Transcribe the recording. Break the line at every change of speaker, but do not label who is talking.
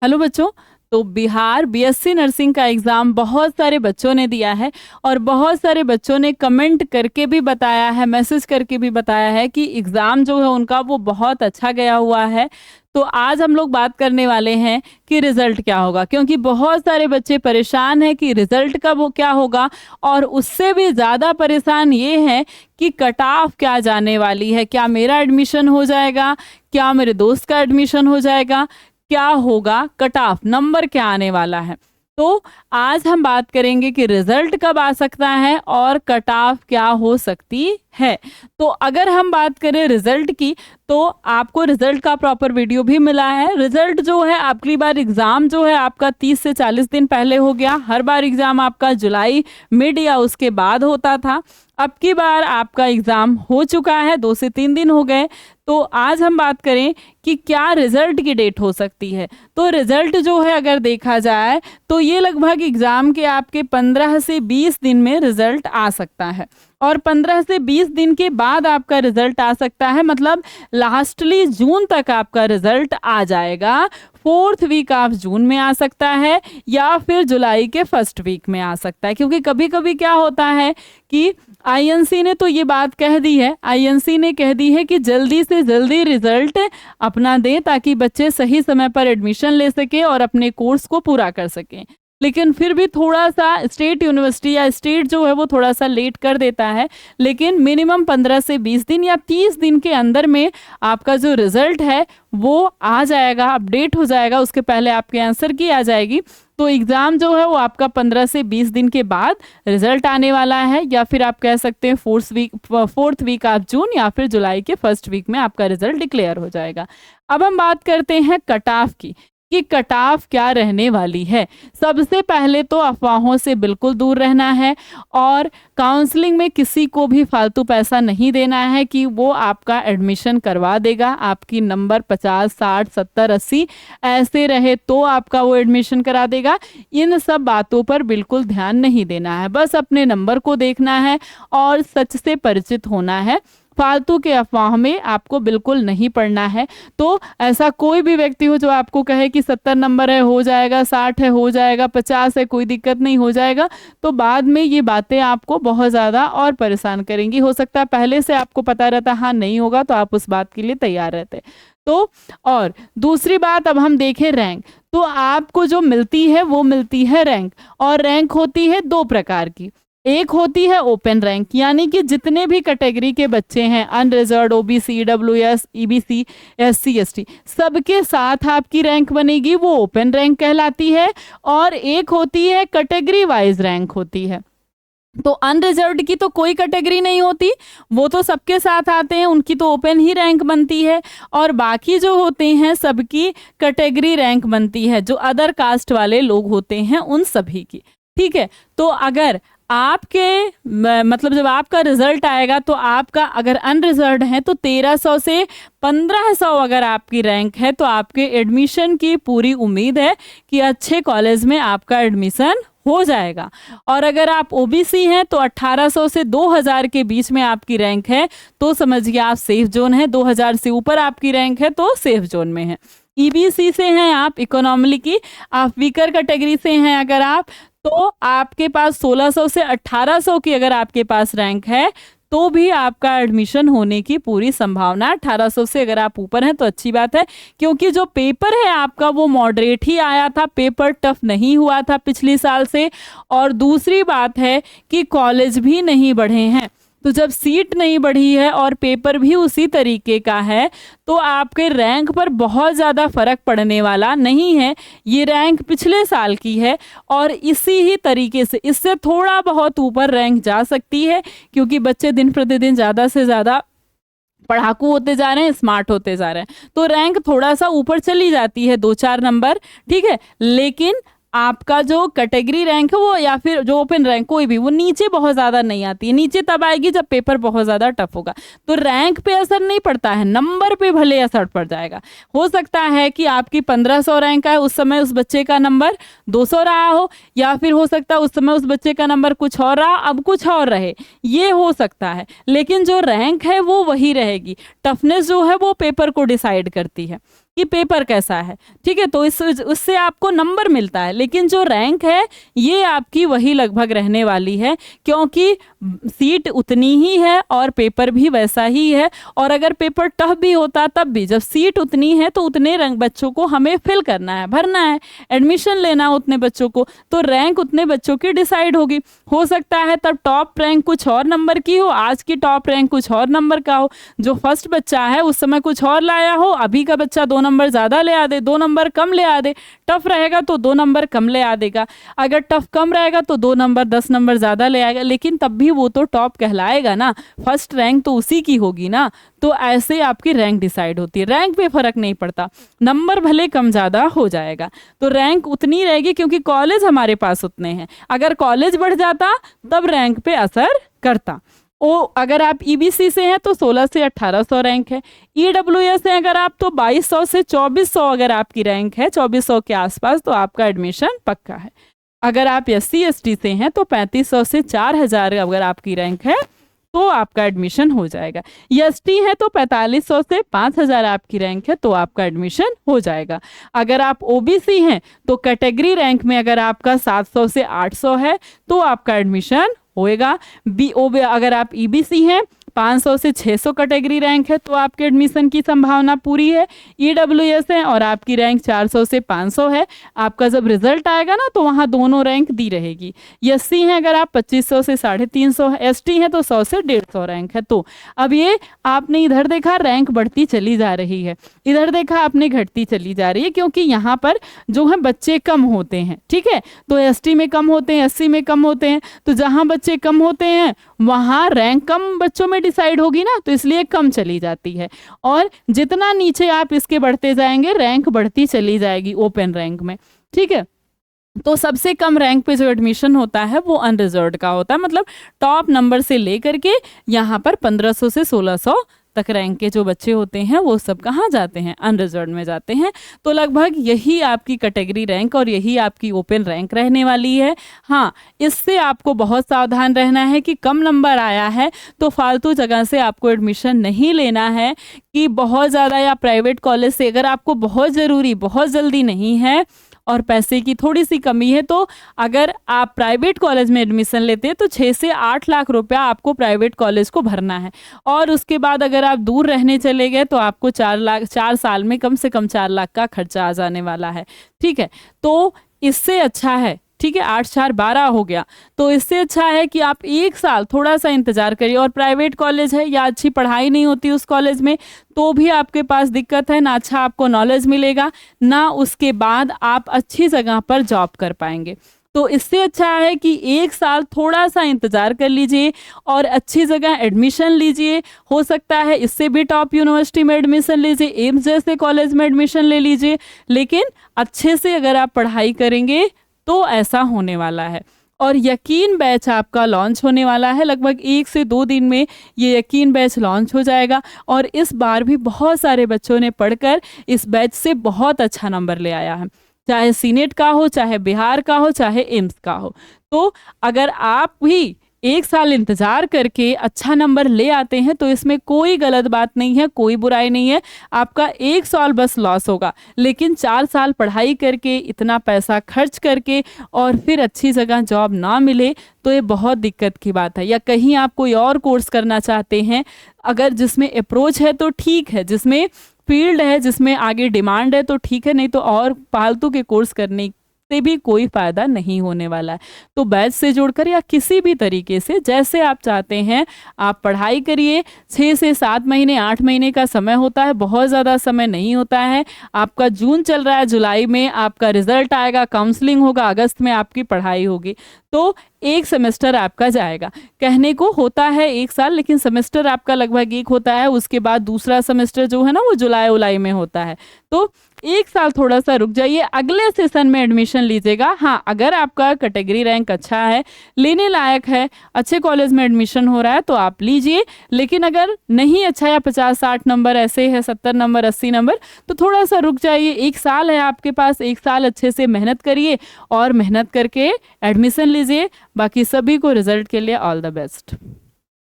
Hello बच्चों। तो Bihar BSc nursing का एग्ज़ाम बहुत सारे बच्चों ने दिया है और बहुत सारे बच्चों ने कमेंट करके भी बताया है, मैसेज करके भी बताया है कि एग्ज़ाम जो है उनका वो बहुत अच्छा गया हुआ है। तो आज हम लोग बात करने वाले हैं कि रिज़ल्ट क्या होगा, क्योंकि बहुत सारे बच्चे परेशान हैं कि रिज़ल्ट का वो क्या होगा, और उससे भी ज़्यादा परेशान ये हैं कि कट ऑफ क्या जाने वाली है, क्या मेरा एडमिशन हो जाएगा, क्या मेरे दोस्त का एडमिशन हो जाएगा, क्या होगा, कट ऑफ नंबर क्या आने वाला है। तो आज हम बात करेंगे कि रिजल्ट कब आ सकता है और कट ऑफ क्या हो सकती है। तो अगर हम बात करें रिजल्ट की, तो आपको रिजल्ट का प्रॉपर वीडियो भी मिला है। रिजल्ट जो है, अगली बार एग्जाम जो है आपका 30 से 40 दिन पहले हो गया। हर बार एग्जाम आपका जुलाई मिड या उसके बाद होता था। अब की बार आपका एग्जाम हो चुका है, 2 से 3 दिन हो गए। तो आज हम बात करें कि क्या रिजल्ट की डेट हो सकती है। तो रिजल्ट जो है अगर देखा जाए तो ये लगभग एग्जाम के आपके 15 से 20 दिन में रिजल्ट आ सकता है, और 15 से 20 दिन के बाद आपका रिजल्ट आ सकता है, मतलब लास्टली जून तक आपका रिजल्ट आ जाएगा। 4th वीक ऑफ जून में आ सकता है या फिर जुलाई के 1st वीक में आ सकता है, क्योंकि कभी कभी क्या होता है कि आईएनसी ने तो ये बात कह दी है, आईएनसी ने कह दी है कि जल्दी से जल्दी रिजल्ट अपना दें ताकि बच्चे सही समय पर एडमिशन ले सके और अपने कोर्स को पूरा कर सकें। लेकिन फिर भी थोड़ा सा स्टेट यूनिवर्सिटी या स्टेट जो है वो थोड़ा सा लेट कर देता है, लेकिन मिनिमम 15 से 20 दिन या 30 दिन के अंदर में आपका जो रिजल्ट है वो आ जाएगा, अपडेट हो जाएगा। उसके पहले आपके आंसर की आ जाएगी। तो एग्ज़ाम जो है वो आपका 15 से 20 दिन के बाद रिजल्ट आने वाला है, या फिर आप कह सकते हैं 4th वीक ऑफ जून या फिर जुलाई के 1st वीक में आपका रिजल्ट डिक्लेयर हो जाएगा। अब हम बात करते हैं कट ऑफ की कि कट ऑफ क्या रहने वाली है। सबसे पहले तो अफवाहों से बिल्कुल दूर रहना है, और काउंसलिंग में किसी को भी फालतू पैसा नहीं देना है कि वो आपका एडमिशन करवा देगा। आपकी नंबर 50, 60, 70, 80 ऐसे रहे तो आपका वो एडमिशन करा देगा। इन सब बातों पर बिल्कुल ध्यान नहीं देना है, बस अपने नंबर को देखना है और सच से परिचित होना है। फालतू के अफवाह में आपको बिल्कुल नहीं पड़ना है। तो ऐसा कोई भी व्यक्ति हो जो आपको कहे कि 70 नंबर है हो जाएगा, 60 है हो जाएगा, 50 है कोई दिक्कत नहीं हो जाएगा, तो बाद में ये बातें आपको बहुत ज़्यादा और परेशान करेंगी। हो सकता है पहले से आपको पता रहता हाँ नहीं होगा, तो आप उस बात के लिए तैयार रहते। तो और दूसरी बात, अब हम देखें रैंक। तो आपको जो मिलती है वो मिलती है रैंक, और रैंक होती है 2 प्रकार की। एक होती है ओपन रैंक, यानी कि जितने भी कैटेगरी के बच्चे हैं, unreserved, OBC, EWS, EBC, SC, ST, सबके साथ आपकी रैंक बनेगी, वो ओपन रैंक कहलाती है। और एक होती है कैटेगरी वाइज रैंक होती है। तो अनरिजर्व्ड की तो कोई कैटेगरी नहीं होती, वो तो सबके साथ आते हैं, उनकी तो ओपन ही रैंक बनती है। और बाकी जो होते हैं सबकी कैटेगरी रैंक बनती है, जो अदर कास्ट वाले लोग होते हैं उन सभी की। ठीक है। तो अगर आपके मतलब जब आपका रिजल्ट आएगा तो आपका अगर अनरिजर्व्ड है तो 1300 से 1500 अगर आपकी रैंक है तो आपके एडमिशन की पूरी उम्मीद है कि अच्छे कॉलेज में आपका एडमिशन हो जाएगा। और अगर आप ओबीसी हैं तो 1800 से 2000 के बीच में आपकी रैंक है तो समझिए आप सेफ जोन है। 2000 से ऊपर आपकी रैंक है तो सेफ जोन में है। ईबीसी से हैं आप, इकोनॉमिकली आप वीकर कैटेगरी से हैं अगर आप, तो आपके पास 1600 से 1800 की अगर आपके पास रैंक है तो भी आपका एडमिशन होने की पूरी संभावना। 1800 से अगर आप ऊपर हैं तो अच्छी बात है, क्योंकि जो पेपर है आपका वो मॉडरेट ही आया था, पेपर टफ नहीं हुआ था पिछले साल से। और दूसरी बात है कि कॉलेज भी नहीं बढ़े हैं, तो जब सीट नहीं बढ़ी है और पेपर भी उसी तरीके का है तो आपके रैंक पर बहुत ज़्यादा फर्क पड़ने वाला नहीं है। ये रैंक पिछले साल की है और इसी ही तरीके से इससे थोड़ा बहुत ऊपर रैंक जा सकती है, क्योंकि बच्चे दिन प्रतिदिन ज़्यादा से ज़्यादा पढ़ाकू होते जा रहे हैं, स्मार्ट होते जा रहे हैं, तो रैंक थोड़ा सा ऊपर चली जाती है, 2-4 नंबर। ठीक है। लेकिन आपका जो कैटेगरी रैंक है वो या फिर जो ओपन रैंक कोई भी, वो नीचे बहुत ज़्यादा नहीं आती है। नीचे तब आएगी जब पेपर बहुत ज़्यादा टफ होगा। तो रैंक पे असर नहीं पड़ता है, नंबर पे भले असर पड़ जाएगा। हो सकता है कि आपकी 1500 रैंक है, उस समय उस बच्चे का नंबर 200 रहा हो, या फिर हो सकता है उस समय उस बच्चे का नंबर कुछ और रहा, अब कुछ और रहे, ये हो सकता है। लेकिन जो रैंक है वो वही रहेगी। टफनेस जो है वो पेपर को डिसाइड करती है। कि पेपर कैसा है, ठीक है। तो उससे आपको नंबर मिलता है, लेकिन जो रैंक है ये आपकी वही लगभग रहने वाली है, क्योंकि सीट उतनी ही है और पेपर भी वैसा ही है। और अगर पेपर टफ भी होता तब भी जब सीट उतनी है तो उतने रैंक बच्चों को हमें फिल करना है, भरना है, एडमिशन लेना है उतने बच्चों को, तो रैंक उतने बच्चों की डिसाइड होगी। हो सकता है तब टॉप रैंक कुछ और नंबर की हो, आज की टॉप रैंक कुछ और नंबर का हो, जो फर्स्ट बच्चा है उस समय कुछ और लाया हो, अभी का बच्चा 2 नंबर ज़्यादा ले आ दे, 2 नंबर कम ले आ दे। टफ रहेगा तो 2 नंबर कम ले आ देगा, अगर टफ कम रहेगा तो 2 नंबर 10 नंबर ज़्यादा ले आएगा, लेकिन तब भी वो तो टॉप कहलाएगा ना, फर्स्ट रैंक तो उसी की होगी ना। तो ऐसे आपकी रैंक डिसाइड होती है, रैंक पे फर्क नहीं पड़ता, नंबर भले कम ज़्यादा हो जाएगा, तो रैंक उतनी रहेगी क्योंकि कॉलेज हमारे पास उतने हैं। अगर कॉलेज बढ़ जाता तब रैंक पे असर करता। अगर आप ईबीसी से हैं तो 16 से 1800 रैंक है, ईडब्ल्यूएस है अगर आप तो 2200 से 2400 अगर आपकी रैंक है, 2400 के आसपास, तो आपका एडमिशन पक्का है। अगर आप एससी एसटी से हैं तो 3500 से 4000 अगर आपकी रैंक है तो आपका एडमिशन हो जाएगा। एसटी है तो 4500 से 5000 आपकी रैंक है तो आपका एडमिशन हो जाएगा। अगर आप ओबीसी हैं तो कैटेगरी रैंक में अगर आपका 700 से 800 है तो आपका एडमिशन होएगा। अगर आप ईबीसी हैं 500 से 600 कैटेगरी रैंक है तो आपके एडमिशन की संभावना पूरी है। ईडब्ल्यूएस है और आपकी रैंक 400 से 500 है, आपका जब रिजल्ट आएगा ना तो वहाँ दोनों रैंक दी रहेगी। एससी है अगर आप 2500 से 350, एसटी है तो 100 से 150 रैंक है। तो अब ये आपने इधर देखा रैंक बढ़ती चली जा रही है, इधर देखा आपने घटती चली जा रही है, क्योंकि यहाँ पर जो है बच्चे कम होते हैं, ठीक है। तो एसटी में कम होते हैं, एससी में कम होते हैं, तो जहाँ बच्चे कम होते हैं वहाँ रैंक कम बच्चों में डिसाइड होगी ना, तो इसलिए कम चली जाती है। और जितना नीचे आप इसके बढ़ते जाएंगे रैंक बढ़ती चली जाएगी ओपन रैंक में, ठीक है। तो सबसे कम रैंक पे जो एडमिशन होता है वो अनरिजर्व्ड का होता है, मतलब टॉप नंबर से लेकर के यहाँ पर 1500 से 1600 तक रैंक के जो बच्चे होते हैं वो सब कहाँ जाते हैं, अनरिजर्व्ड में जाते हैं। तो लगभग यही आपकी कैटेगरी रैंक और यही आपकी ओपन रैंक रहने वाली है। हाँ, इससे आपको बहुत सावधान रहना है कि कम नंबर आया है तो फालतू जगह से आपको एडमिशन नहीं लेना है, कि बहुत ज़्यादा या प्राइवेट कॉलेज से अगर आपको बहुत ज़रूरी, बहुत जल्दी नहीं है और पैसे की थोड़ी सी कमी है, तो अगर आप प्राइवेट कॉलेज में एडमिशन लेते हैं तो 6 से 8 लाख रुपया आपको प्राइवेट कॉलेज को भरना है। और उसके बाद अगर आप दूर रहने चले गए तो आपको 4 साल में कम से कम 4 लाख का खर्चा आ जाने वाला है, ठीक है। तो इससे अच्छा है, ठीक है, 8 4 12 हो गया, तो इससे अच्छा है कि आप 1 साल थोड़ा सा इंतजार करिए। और प्राइवेट कॉलेज है या अच्छी पढ़ाई नहीं होती उस कॉलेज में तो भी आपके पास दिक्कत है, ना अच्छा आपको नॉलेज मिलेगा, ना उसके बाद आप अच्छी जगह पर जॉब कर पाएंगे। तो इससे अच्छा है कि 1 साल थोड़ा सा इंतज़ार कर लीजिए और अच्छी जगह एडमिशन लीजिए। हो सकता है इससे भी टॉप यूनिवर्सिटी में एडमिशन लीजिए, एम्स जैसे कॉलेज में एडमिशन ले लीजिए, लेकिन अच्छे से अगर आप पढ़ाई करेंगे तो ऐसा होने वाला है। और यकीन बैच आपका लॉन्च होने वाला है, लगभग 1 से 2 दिन में ये यकीन बैच लॉन्च हो जाएगा। और इस बार भी बहुत सारे बच्चों ने पढ़कर इस बैच से बहुत अच्छा नंबर ले आया है, चाहे सीनेट का हो, चाहे बिहार का हो, चाहे एम्स का हो। तो अगर आप भी 1 साल इंतज़ार करके अच्छा नंबर ले आते हैं तो इसमें कोई गलत बात नहीं है, कोई बुराई नहीं है। आपका 1 साल बस लॉस होगा, लेकिन 4 साल पढ़ाई करके, इतना पैसा खर्च करके और फिर अच्छी जगह जॉब ना मिले तो ये बहुत दिक्कत की बात है। या कहीं आप कोई और कोर्स करना चाहते हैं, अगर जिसमें अप्रोच है तो ठीक है, जिसमें फील्ड है, जिसमें आगे डिमांड है तो ठीक है, नहीं तो और फालतू के कोर्स करने से भी कोई फ़ायदा नहीं होने वाला है। तो बैच से जोड़कर या किसी भी तरीके से जैसे आप चाहते हैं आप पढ़ाई करिए। 6 से 7 महीने, 8 महीने का समय होता है, बहुत ज़्यादा समय नहीं होता है। आपका जून चल रहा है, जुलाई में आपका रिजल्ट आएगा, काउंसलिंग होगा, अगस्त में आपकी पढ़ाई होगी, तो 1 सेमेस्टर आपका जाएगा। कहने को होता है 1 साल, लेकिन सेमेस्टर आपका लगभग 1 होता है। उसके बाद दूसरा सेमेस्टर जो है ना वो जुलाई उलाई में होता है। तो 1 साल थोड़ा सा रुक जाइए, अगले सेशन में एडमिशन लीजिएगा। हाँ, अगर आपका कैटेगरी रैंक अच्छा है, लेने लायक है, अच्छे कॉलेज में एडमिशन हो रहा है तो आप लीजिए। लेकिन अगर नहीं अच्छा या 50-60 नंबर ऐसे है, 70 नंबर, 80 नंबर, तो थोड़ा सा रुक जाइए। 1 साल है आपके पास, 1 साल अच्छे से मेहनत करिए और मेहनत करके एडमिशन लीजिए। बाकी सभी को रिजल्ट के लिए ऑल द बेस्ट।